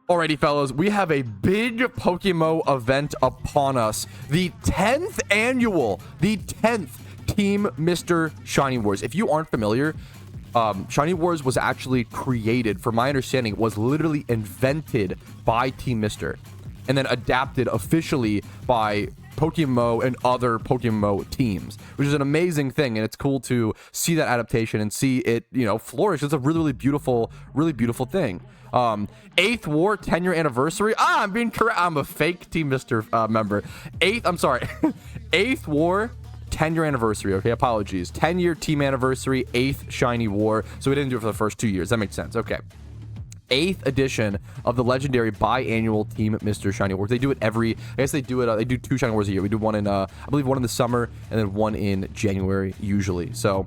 Alrighty, fellas, we have a big PokeMMO event upon us. The 10th Team Mr. Shiny Wars. If you aren't familiar, Shiny Wars was actually created, from my understanding, was literally invented by Team Mr. and then adapted officially by PokeMMO and other PokeMMO teams, which is an amazing thing, and it's cool to see that adaptation and see it, flourish. It's a really beautiful thing. 8th War 10-year anniversary. I'm being correct. I'm a fake Team Mr. Member. 8th War 10-year anniversary. Okay, apologies. 10-year team anniversary, 8th Shiny War. So we didn't do it for the first 2 years. That makes sense. Okay. 8th edition of the legendary biannual Team Mr. Shiny Wars. They do it they do 2 Shiny Wars a year. We do one in, I believe one in the summer and then one in January usually. So,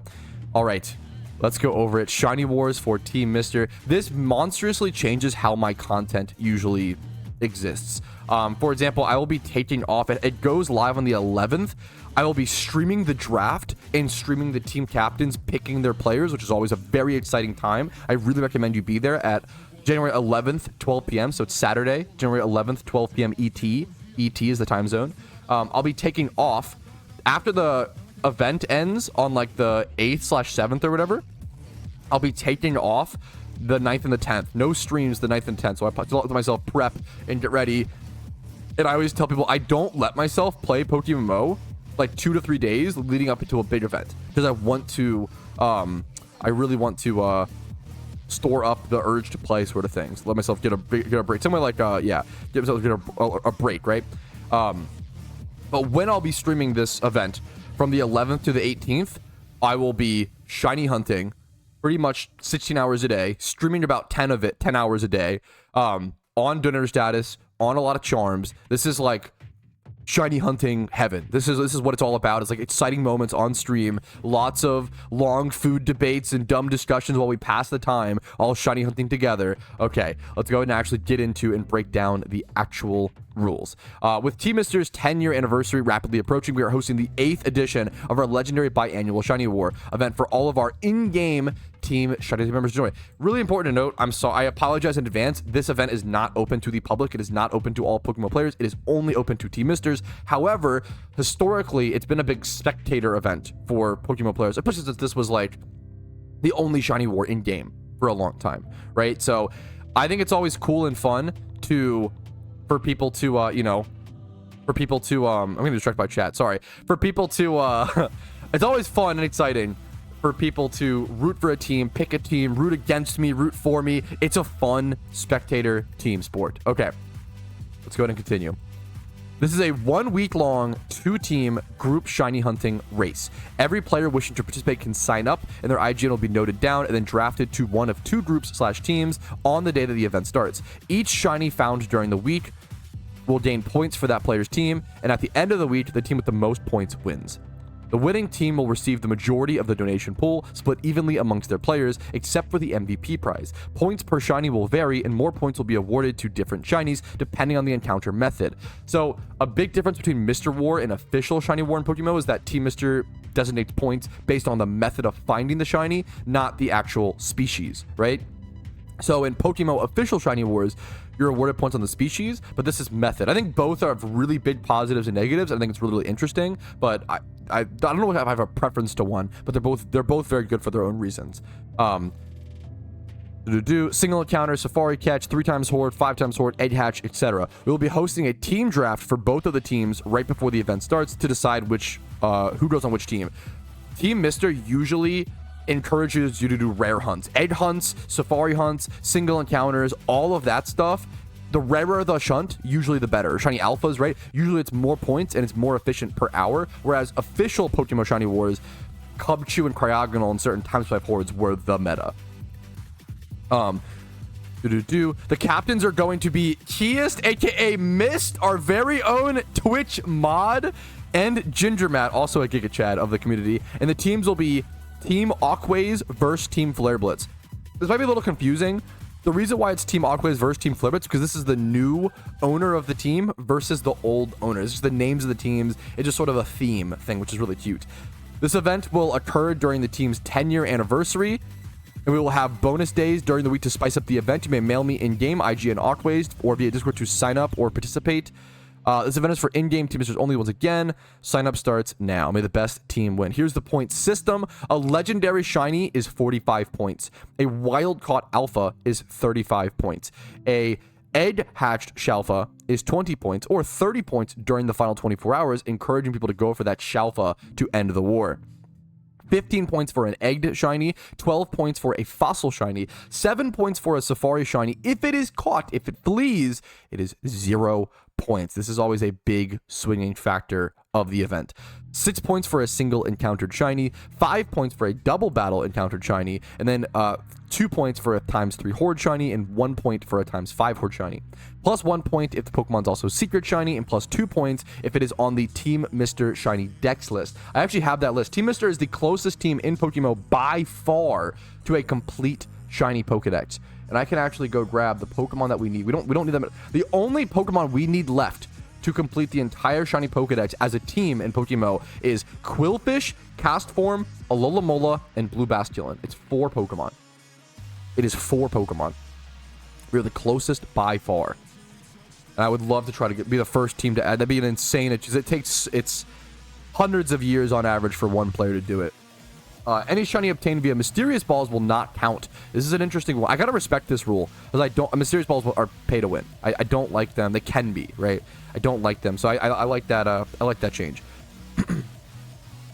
all right, let's go over it. Shiny Wars for Team Mr. This monstrously changes how my content usually exists. For example, I will be taking off, it goes live on the 11th. I will be streaming the draft and streaming the team captains picking their players, which is always a very exciting time. I really recommend you be there at January 11th, 12 p.m. So it's Saturday, January 11th, 12 p.m. ET. ET is the time zone. I'll be taking off after the event ends on like the 8th/7th or whatever. I'll be taking off the 9th and the 10th. No streams the 9th and 10th. So I let myself prep and get ready. And I always tell people I don't let myself play PokeMMO like 2 to 3 days leading up into a big event, because I want to I really want to store up the urge to play, sort of things. Let myself get a break. Somewhere like give myself a break, right? But when I'll be streaming this event from the 11th to the 18th, I will be shiny hunting pretty much 16 hours a day, streaming about 10 hours a day, on donor status, on a lot of charms. This is like shiny hunting heaven. This is what it's all about. It's like exciting moments on stream, lots of long food debates and dumb discussions while we pass the time, all shiny hunting together. Okay, let's go ahead and actually get into and break down the actual rules. With Team Mr's 10-year anniversary rapidly approaching, we are hosting the 8th edition of our legendary biannual Shiny War event for all of our in-game Team Shiny Team members to join. Really important to note, I apologize in advance. This event is not open to the public. It is not open to all PokeMMO players. It is only open to Team Mr's. However, historically, it's been a big spectator event for PokeMMO players, especially since this was like the only Shiny War in game for a long time, right? So I think it's always cool and fun for people to I'm gonna be distracted by chat, sorry. For people to it's always fun and exciting for people to root for a team, pick a team, root against me, root for me. It's a fun spectator team sport. Okay, let's go ahead and continue. This is a 1 week long 2-team group shiny hunting race. Every player wishing to participate can sign up, and their IGN will be noted down and then drafted to one of 2 groups/teams on the day that the event starts. Each shiny found during the week will gain points for that player's team, and at the end of the week, the team with the most points wins. The winning team will receive the majority of the donation pool, split evenly amongst their players, except for the MVP prize. Points per shiny will vary, and more points will be awarded to different shinies, depending on the encounter method. So, a big difference between Mr. War and official Shiny War in PokeMMO is that Team Mr. designates points based on the method of finding the shiny, not the actual species, right? So in PokeMMO official Shiny Wars, you're awarded points on the species, but this is method. I think both are really big positives and negatives. I think it's really interesting, but I don't know if I have a preference to one, but they're both very good for their own reasons. Single encounter, safari catch, 3 times horde, 5 times horde, egg hatch, etc. We will be hosting a team draft for both of the teams right before the event starts to decide who goes on which team. Team Mr. usually encourages you to do rare hunts, egg hunts, safari hunts, single encounters, all of that stuff. The rarer the hunt, usually the better. Shiny alphas, right? Usually it's more points and it's more efficient per hour, whereas official PokeMMO Shiny Wars, Cubchoo and Cryogonal and certain times 5 hordes were the meta. The captains are going to be Keyest, aka Mist, our very own Twitch mod, and Ginger Matt, also a Giga Chad of the community, and the teams will be Team Aquays versus Team Flare Blitz. This might be a little confusing. The reason why it's Team Aquays versus Team Flare Blitz because this is the new owner of the team versus the old owners. It's just the names of the teams. It's just sort of a theme thing, which is really cute. This event will occur during the team's 10-year anniversary. And we will have bonus days during the week to spice up the event. You may mail me in-game, IG and Awkways, or via Discord to sign up or participate. This event is for in-game team misters only once again. Sign up starts now. May the best team win. Here's the point system. A legendary shiny is 45 points. A wild caught alpha is 35 points. A egg hatched shalfa is 20 points or 30 points during the final 24 hours, encouraging people to go for that shalfa to end the war. 15 points for an egged shiny, 12 points for a fossil shiny, 7 points for a safari shiny. If it is caught, if it flees, it is 0 points. This is always a big swinging factor of the event. 6 points for a single encountered shiny, 5 points for a double battle encountered shiny, and then 2 points for a ×3 horde shiny, and 1 point for a ×5 horde shiny. Plus 1 point if the Pokemon's also secret shiny, and plus 2 points if it is on the Team Mr. Shiny Dex list. I actually have that list. Team Mr. is the closest team in PokeMMO by far to a complete shiny Pokedex. And I can actually go grab the Pokemon that we need. We don't need them. The only Pokemon we need left to complete the entire shiny Pokedex as a team in PokeMMO is Quillfish, Castform, Alola, and Blue Basculin. It's 4 Pokemon. It is 4 Pokemon. We're the closest by far. And I would love to try to be the first team to add. That'd be an insane. It's hundreds of years on average for one player to do it. Any shiny obtained via mysterious balls will not count. This is an interesting one. I gotta respect this rule because mysterious balls are pay to win. I don't like them. They can be, right? I don't like them, so I like that. I like that change. And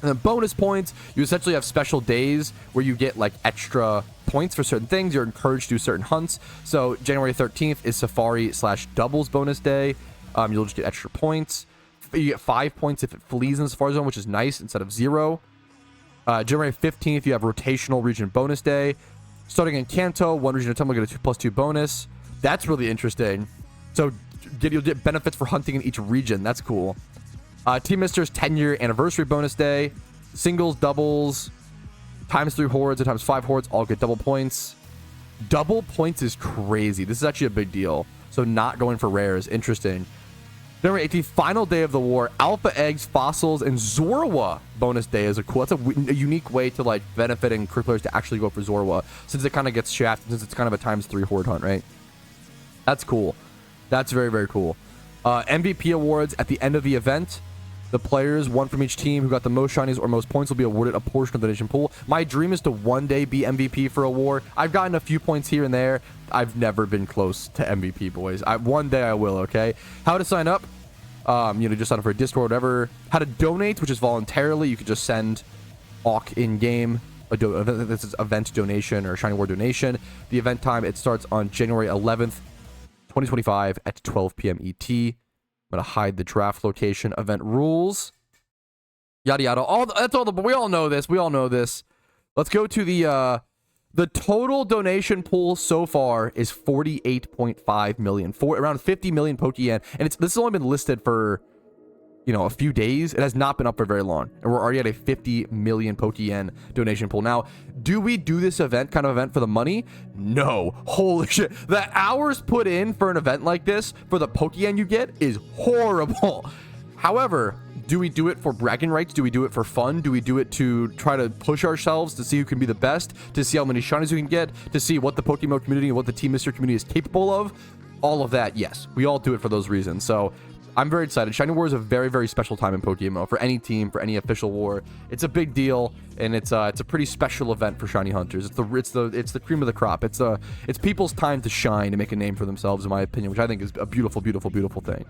then bonus points. You essentially have special days where you get like extra points for certain things. You're encouraged to do certain hunts. So January 13th is Safari/Doubles bonus day. You'll just get extra points. You get 5 points if it flees in the Safari Zone, which is nice instead of 0. January 15th, you have rotational region bonus day. Starting in Kanto, one region at a time will get a 2+2 bonus. That's really interesting. So you'll get benefits for hunting in each region. That's cool. Team Mister's 10-year anniversary bonus day. Singles, doubles, ×3 hordes, and ×5 hordes all get double points. Double points is crazy. This is actually a big deal. So not going for rares. Interesting. January 18th, final day of the war. Alpha eggs, fossils, and Zorua bonus day is cool. That's a unique way to like benefit and encourage players to actually go for Zorua, since it kind of gets shafted, since it's kind of a ×3 horde hunt, right? That's cool. That's very, very cool. MVP awards at the end of the event. The players, one from each team who got the most shinies or most points, will be awarded a portion of the donation pool. My dream is to one day be MVP for a war. I've gotten a few points here and there. I've never been close to MVP, boys. One day I will, okay? How to sign up? Just sign up for a Discord or whatever. How to donate, which is voluntarily. You could just send Awk in-game. This is event donation or Shiny War donation. The event time, it starts on January 11th, 2025 at 12 p.m. ET. I'm going to hide the draft location. Event rules. Yada, yada. We all know this. We all know this. Let's go to the total donation pool so far is 48.5 million. Around 50 million Pokeyen. And this has only been listed for, a few days. It has not been up for very long. And we're already at a 50 million Pokeyen donation pool. Now, do we do this kind of event for the money? No. Holy shit. The hours put in for an event like this for the Pokeyen you get is horrible. However, do we do it for bragging rights? Do we do it for fun? Do we do it to try to push ourselves to see who can be the best? To see how many shinies we can get? To see what the PokeMMO community and what the Team Mr. community is capable of? All of that, yes. We all do it for those reasons. So I'm very excited. Shiny War is a very, very special time in PokeMMO for any team, for any official war. It's a big deal, and it's a pretty special event for shiny hunters. It's the cream of the crop. It's people's time to shine and make a name for themselves, in my opinion, which I think is a beautiful, beautiful, beautiful thing.